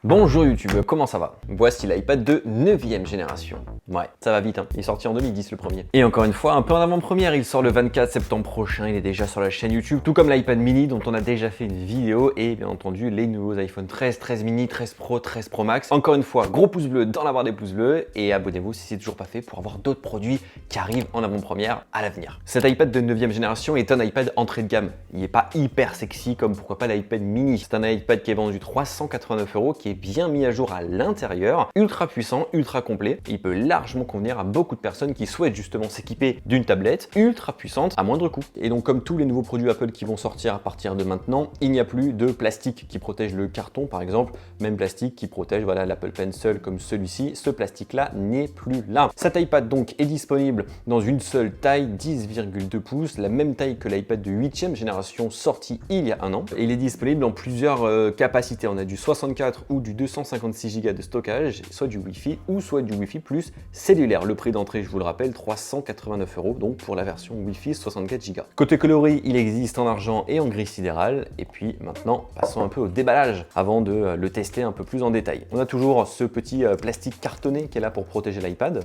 Bonjour YouTube, comment ça va? Voici l'iPad de 9ème génération. Ouais, ça va vite, hein. Il est sorti en 2010 le premier. Et encore une fois, un peu en avant-première, il sort le 24 septembre prochain, il est déjà sur la chaîne YouTube, tout comme l'iPad mini dont on a déjà fait une vidéo et bien entendu les nouveaux iPhone 13, 13 mini, 13 Pro, 13 Pro Max. Encore une fois, gros pouce bleu dans la barre des pouces bleus et abonnez-vous si c'est toujours pas fait pour avoir d'autres produits qui arrivent en avant-première à l'avenir. Cet iPad de 9ème génération est un iPad entrée de gamme. Il n'est pas hyper sexy comme pourquoi pas l'iPad mini. C'est un iPad qui est vendu 389 €, qui est bien mis à jour à l'intérieur, ultra puissant, ultra complet. Il peut largement convenir à beaucoup de personnes qui souhaitent justement s'équiper d'une tablette ultra puissante à moindre coût. Et donc comme tous les nouveaux produits Apple qui vont sortir à partir de maintenant, il n'y a plus de plastique qui protège le carton par exemple, même plastique qui protège voilà l'Apple Pencil comme celui-ci, ce plastique là n'est plus là. Cet iPad donc est disponible dans une seule taille, 10,2 pouces, la même taille que l'iPad de 8ème génération sorti il y a un an. Et il est disponible dans plusieurs capacités, on a du 64 ou du 256 Go de stockage, soit du Wi-Fi ou soit du Wi-Fi plus cellulaire. Le prix d'entrée, je vous le rappelle, 389 €, donc pour la version Wi-Fi 64 Go. Côté coloris, il existe en argent et en gris sidéral. Et puis maintenant, passons un peu au déballage avant de le tester un peu plus en détail. On a toujours ce petit plastique cartonné qui est là pour protéger l'iPad.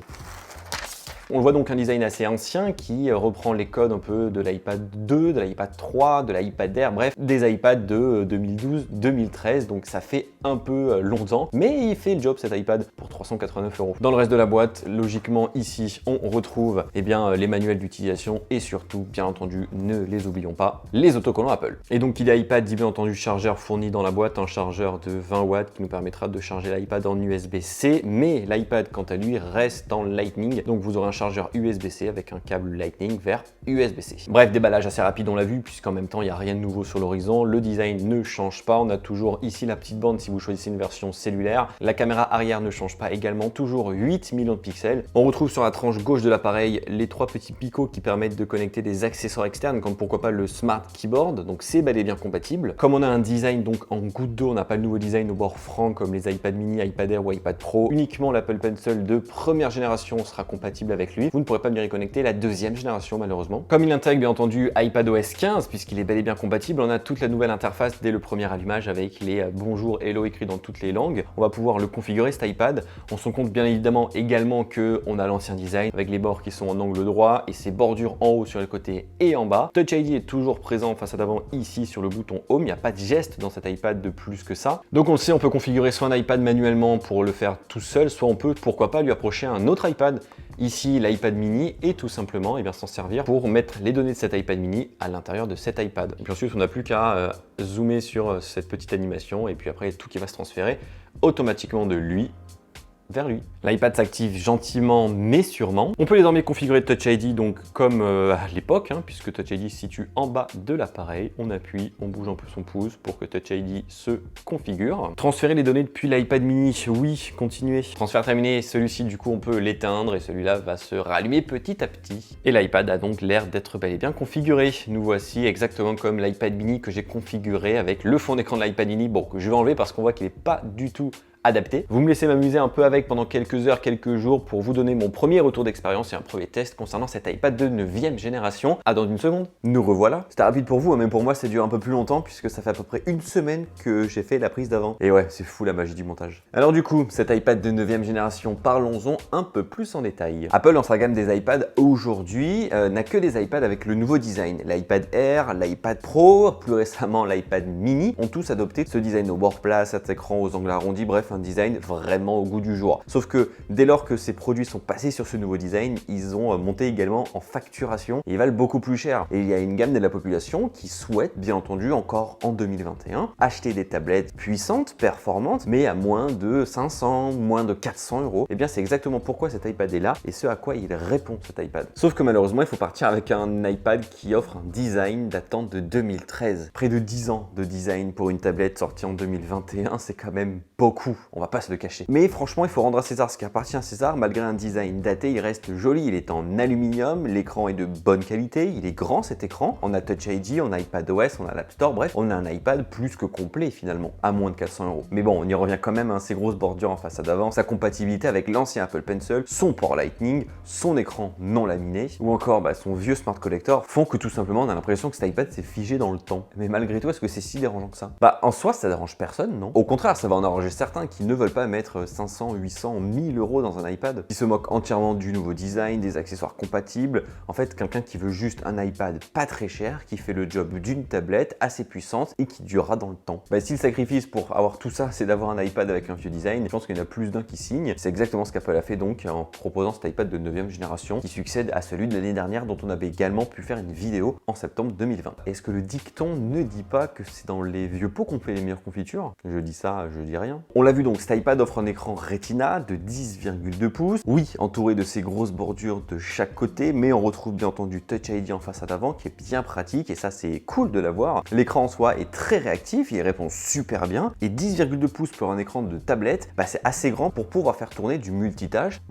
On voit donc un design assez ancien qui reprend les codes un peu de l'iPad 2, de l'iPad 3, de l'iPad Air, bref, des iPads de 2012-2013, donc ça fait un peu longtemps, mais il fait le job cet iPad pour 389 €. Dans le reste de la boîte, logiquement ici, on retrouve les manuels d'utilisation et surtout, bien entendu, ne les oublions pas, les autocollants Apple. Et donc il y a iPad dit bien entendu chargeur fourni dans la boîte, un chargeur de 20 watts qui nous permettra de charger l'iPad en USB-C, mais l'iPad quant à lui reste en Lightning, donc vous aurez un chargeur USB-C avec un câble Lightning vers USB-C. Bref, déballage assez rapide, on l'a vu, puisqu'en même temps, il n'y a rien de nouveau sur l'horizon. Le design ne change pas. On a toujours ici la petite bande si vous choisissez une version cellulaire. La caméra arrière ne change pas également, toujours 8 millions de pixels. On retrouve sur la tranche gauche de l'appareil les trois petits picots qui permettent de connecter des accessoires externes, comme pourquoi pas le Smart Keyboard. Donc c'est bel et bien compatible. Comme on a un design donc en goutte d'eau, on n'a pas le nouveau design au bord franc comme les iPad mini, iPad Air ou iPad Pro. Uniquement l'Apple Pencil de première génération sera compatible avec lui. Vous ne pourrez pas venir y connecter la deuxième génération malheureusement. Comme il intègre bien entendu iPadOS 15 puisqu'il est bel et bien compatible, on a toute la nouvelle interface dès le premier allumage avec les bonjour, hello écrits dans toutes les langues. On va pouvoir le configurer cet iPad. On se rend compte bien évidemment également qu'on a l'ancien design avec les bords qui sont en angle droit et ces bordures en haut sur les côtés et en bas. Touch ID est toujours présent en façade avant ici sur le bouton Home. Il n'y a pas de geste dans cet iPad de plus que ça. Donc on le sait, on peut configurer soit un iPad manuellement pour le faire tout seul, soit on peut pourquoi pas lui approcher un autre iPad. Ici, l'iPad mini et tout simplement s'en servir pour mettre les données de cet iPad mini à l'intérieur de cet iPad. Et puis ensuite, on n'a plus qu'à zoomer sur cette petite animation et puis après, tout qui va se transférer automatiquement de lui vers lui. L'iPad s'active gentiment mais sûrement. On peut désormais configurer Touch ID donc comme à l'époque, puisque Touch ID se situe en bas de l'appareil. On appuie, on bouge un peu son pouce pour que Touch ID se configure. Transférer les données depuis l'iPad mini, oui, continuer. Transfert terminé, celui-ci du coup on peut l'éteindre et celui-là va se rallumer petit à petit. Et l'iPad a donc l'air d'être bel et bien configuré. Nous voici exactement comme l'iPad mini que j'ai configuré avec le fond d'écran de l'iPad mini, bon que je vais enlever parce qu'on voit qu'il n'est pas du tout adapté. Vous me laissez m'amuser un peu avec pendant quelques heures, quelques jours pour vous donner mon premier retour d'expérience et un premier test concernant cet iPad de 9ème génération. À dans une seconde. Nous revoilà. C'était rapide pour vous, même pour moi, c'est dû un peu plus longtemps puisque ça fait à peu près une semaine que j'ai fait la prise d'avant. Et ouais, c'est fou la magie du montage. Alors du coup, cet iPad de 9ème génération, parlons-en un peu plus en détail. Apple, dans sa gamme des iPads aujourd'hui, n'a que des iPads avec le nouveau design. L'iPad Air, l'iPad Pro, plus récemment l'iPad mini, ont tous adopté ce design au bord plat, cet écran aux angles arrondis, bref, un design vraiment au goût du jour. Sauf que dès lors que ces produits sont passés sur ce nouveau design, ils ont monté également en facturation et ils valent beaucoup plus cher. Et il y a une gamme de la population qui souhaite, bien entendu, encore en 2021, acheter des tablettes puissantes, performantes, mais à moins de 500, moins de 400 €. Et bien c'est exactement pourquoi cet iPad est là et ce à quoi il répond cet iPad. Sauf que malheureusement, il faut partir avec un iPad qui offre un design datant de 2013. Près de 10 ans de design pour une tablette sortie en 2021, c'est quand même beaucoup. on va pas se le cacher. Mais franchement, il faut rendre à César ce qui appartient à César. Malgré un design daté, il reste joli, il est en aluminium, l'écran est de bonne qualité, il est grand cet écran. On a Touch ID, on a iPadOS, on a l'App Store, bref, on a un iPad plus que complet finalement, à moins de 400 €. Mais bon, on y revient quand même, hein, ses grosses bordures en façade avant, sa compatibilité avec l'ancien Apple Pencil, son port Lightning, son écran non laminé, ou encore son vieux Smart Collector, font que tout simplement on a l'impression que cet iPad s'est figé dans le temps. Mais malgré tout, est-ce que c'est si dérangeant que ça? En soi, ça dérange personne, non? Au contraire, ça va en arranger certains qui ne veulent pas mettre 500, 800, 1000 € dans un iPad, qui se moquent entièrement du nouveau design, des accessoires compatibles. En fait, quelqu'un qui veut juste un iPad pas très cher, qui fait le job d'une tablette assez puissante et qui durera dans le temps. Si le sacrifice pour avoir tout ça, c'est d'avoir un iPad avec un vieux design, je pense qu'il y en a plus d'un qui signe. C'est exactement ce qu'Apple a fait donc en proposant cet iPad de 9e génération qui succède à celui de l'année dernière dont on avait également pu faire une vidéo en septembre 2020. Est-ce que le dicton ne dit pas que c'est dans les vieux pots qu'on fait les meilleures confitures? Je dis ça, je dis rien. On l'a vu donc, cet iPad offre un écran Retina de 10,2 pouces. Oui, entouré de ces grosses bordures de chaque côté, mais on retrouve bien entendu Touch ID en façade avant qui est bien pratique et ça c'est cool de l'avoir. L'écran en soi est très réactif, il répond super bien et 10,2 pouces pour un écran de tablette, c'est assez grand pour pouvoir faire tourner du multitâche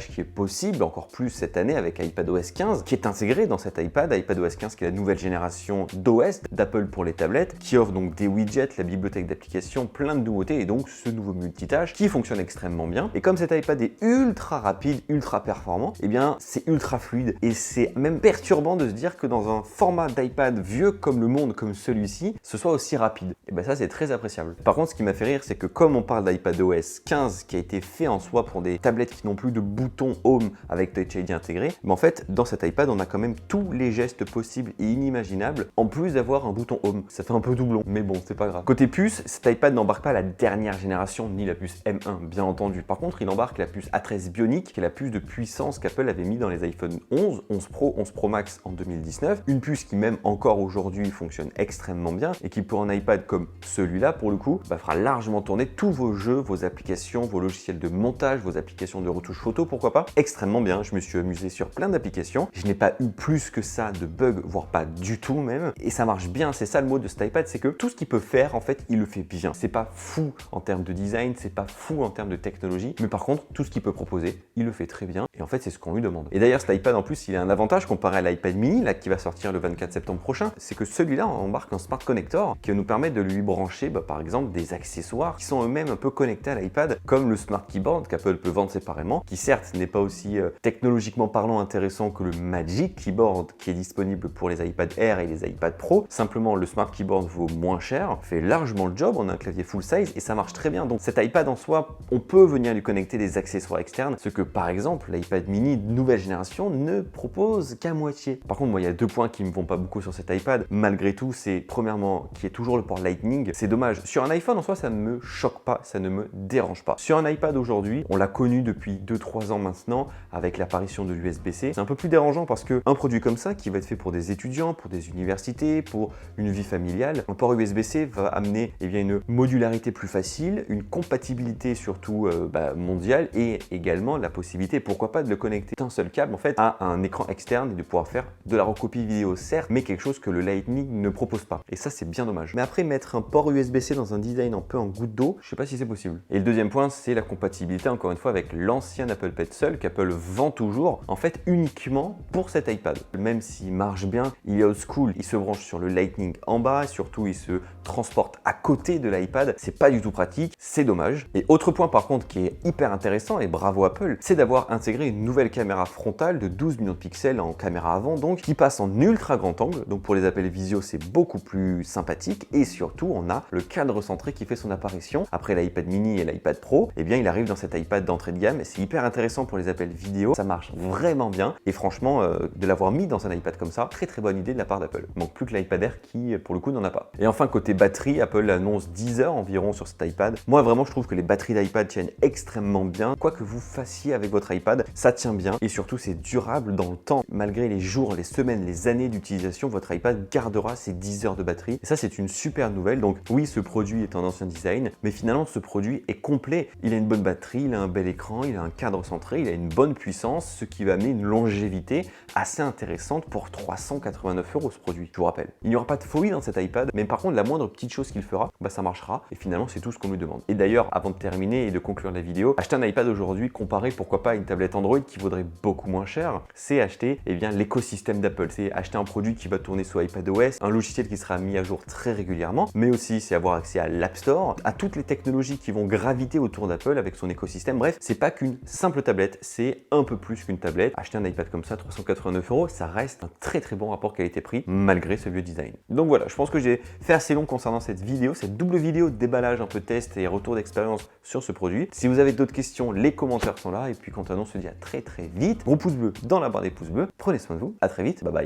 qui est possible encore plus cette année avec iPadOS 15 qui est intégré dans cet iPad, iPadOS 15 qui est la nouvelle génération d'OS d'Apple pour les tablettes, qui offre donc des widgets, la bibliothèque d'applications, plein de nouveautés et donc ce nouveau multitâche qui fonctionne extrêmement bien. Et comme cet iPad est ultra rapide, ultra performant, c'est ultra fluide et c'est même perturbant de se dire que dans un format d'iPad vieux comme le monde, comme celui-ci, ce soit aussi rapide. Et ça c'est très appréciable. Par contre, ce qui m'a fait rire, c'est que comme on parle d'iPadOS 15 qui a été fait en soi pour des tablettes qui n'ont plus de bouton Home avec Touch ID intégré, en fait dans cet iPad on a quand même tous les gestes possibles et inimaginables en plus d'avoir un bouton Home. Ça fait un peu doublon, mais bon, c'est pas grave. Côté puce, cet iPad n'embarque pas la dernière génération ni la puce M1 bien entendu. Par contre, il embarque la puce A13 Bionic qui est la puce de puissance qu'Apple avait mis dans les iPhone 11, 11 Pro, 11 Pro Max en 2019. Une puce qui même encore aujourd'hui fonctionne extrêmement bien et qui pour un iPad comme celui-là pour le coup fera largement tourner tous vos jeux, vos applications, vos logiciels de montage, vos applications de retouche photo, pourquoi pas, extrêmement bien. Je me suis amusé sur plein d'applications. Je n'ai pas eu plus que ça de bugs, voire pas du tout même. Et ça marche bien, c'est ça le mot de cet iPad, c'est que tout ce qu'il peut faire, en fait, il le fait bien. C'est pas fou en termes de design, c'est pas fou en termes de technologie, mais par contre, tout ce qu'il peut proposer, il le fait très bien. Et en fait, c'est ce qu'on lui demande. Et d'ailleurs, cet iPad, en plus, il a un avantage comparé à l'iPad mini, là, qui va sortir le 24 septembre prochain, c'est que celui-là embarque un Smart Connector qui va nous permettre de lui brancher, par exemple, des accessoires qui sont eux-mêmes un peu connectés à l'iPad, comme le Smart Keyboard qu'Apple peut vendre séparément, qui certes n'est pas aussi technologiquement parlant intéressant que le Magic Keyboard qui est disponible pour les iPad Air et les iPad Pro. Simplement, le Smart Keyboard vaut moins cher, fait largement le job, on a un clavier full size et ça marche très bien. Donc cet iPad en soi, on peut venir lui connecter des accessoires externes, ce que par exemple l'iPad mini nouvelle génération ne propose qu'à moitié. Par contre, moi il y a deux points qui me vont pas beaucoup sur cet iPad, malgré tout, c'est premièrement qu'il y ait toujours le port Lightning, c'est dommage. Sur un iPhone en soi, ça ne me choque pas, ça ne me dérange pas. Sur un iPad aujourd'hui, on l'a connu depuis 2-3 ans maintenant, avec l'apparition de l'USB-C, c'est un peu plus dérangeant parce que un produit comme ça, qui va être fait pour des étudiants, pour des universités, pour une vie familiale, un port USB-C va amener une modularité plus facile, une compatibilité surtout mondiale et également la possibilité, pourquoi pas, de le connecter d'un seul câble en fait à un écran externe et de pouvoir faire de la recopie vidéo certes, mais quelque chose que le Lightning ne propose pas. Et ça c'est bien dommage. Mais après mettre un port USB-C dans un design un peu en goutte d'eau, je sais pas si c'est possible. Et le deuxième point, c'est la compatibilité encore une fois avec l'ancien Apple Pencil qu'Apple vend toujours en fait uniquement pour cet iPad. Même s'il marche bien, il est old school, il se branche sur le Lightning en bas, et surtout il se transporte à côté de l'iPad, c'est pas du tout pratique, c'est dommage. Et autre point par contre qui est hyper intéressant, et bravo Apple, c'est d'avoir intégré une nouvelle caméra frontale de 12 millions de pixels en caméra avant, donc qui passe en ultra grand angle, donc pour les appels visio c'est beaucoup plus sympathique, et surtout on a le cadre centré qui fait son apparition. Après l'iPad mini et l'iPad Pro, il arrive dans cet iPad d'entrée de gamme, et c'est hyper intéressant pour les appels vidéo, ça marche vraiment bien, et franchement de l'avoir mis dans un iPad comme ça, très bonne idée de la part d'Apple. Il manque plus que l'iPad Air qui pour le coup n'en a pas. Et enfin côté batterie, Apple annonce 10 heures environ sur cet iPad. Moi vraiment je trouve que les batteries d'iPad tiennent extrêmement bien, quoi que vous fassiez avec votre iPad, ça tient bien et surtout c'est durable dans le temps. Malgré les jours, les semaines, les années d'utilisation, votre iPad gardera ses 10 heures de batterie. Et ça c'est une super nouvelle. Donc oui, ce produit est en ancien design, mais finalement ce produit est complet. Il a une bonne batterie, il a un bel écran, il a un cadre centré, il a une bonne puissance, ce qui va amener une longévité assez intéressante pour 389 € ce produit, je vous rappelle. Il n'y aura pas de folie dans cet iPad, mais par contre la moindre petite chose qu'il fera, ça marchera et finalement c'est tout ce qu'on lui demande. demande. Et d'ailleurs, avant de terminer et de conclure la vidéo, acheter un iPad aujourd'hui, comparé pourquoi pas à une tablette Android qui vaudrait beaucoup moins cher, c'est acheter l'écosystème d'Apple. C'est acheter un produit qui va tourner sur iPadOS, un logiciel qui sera mis à jour très régulièrement, mais aussi c'est avoir accès à l'App Store, à toutes les technologies qui vont graviter autour d'Apple avec son écosystème. Bref, c'est pas qu'une simple tablette, c'est un peu plus qu'une tablette. Acheter un iPad comme ça, 389 €, ça reste un très bon rapport qualité-prix malgré ce vieux design. Donc voilà, je pense que j'ai fait assez long concernant cette vidéo, cette double vidéo de déballage, un peu test et retour d'expérience sur ce produit. Si vous avez d'autres questions, les commentaires sont là. Et puis quant à nous, on se dit à très vite. Gros pouce bleu dans la barre des pouces bleus. Prenez soin de vous. À très vite. Bye bye.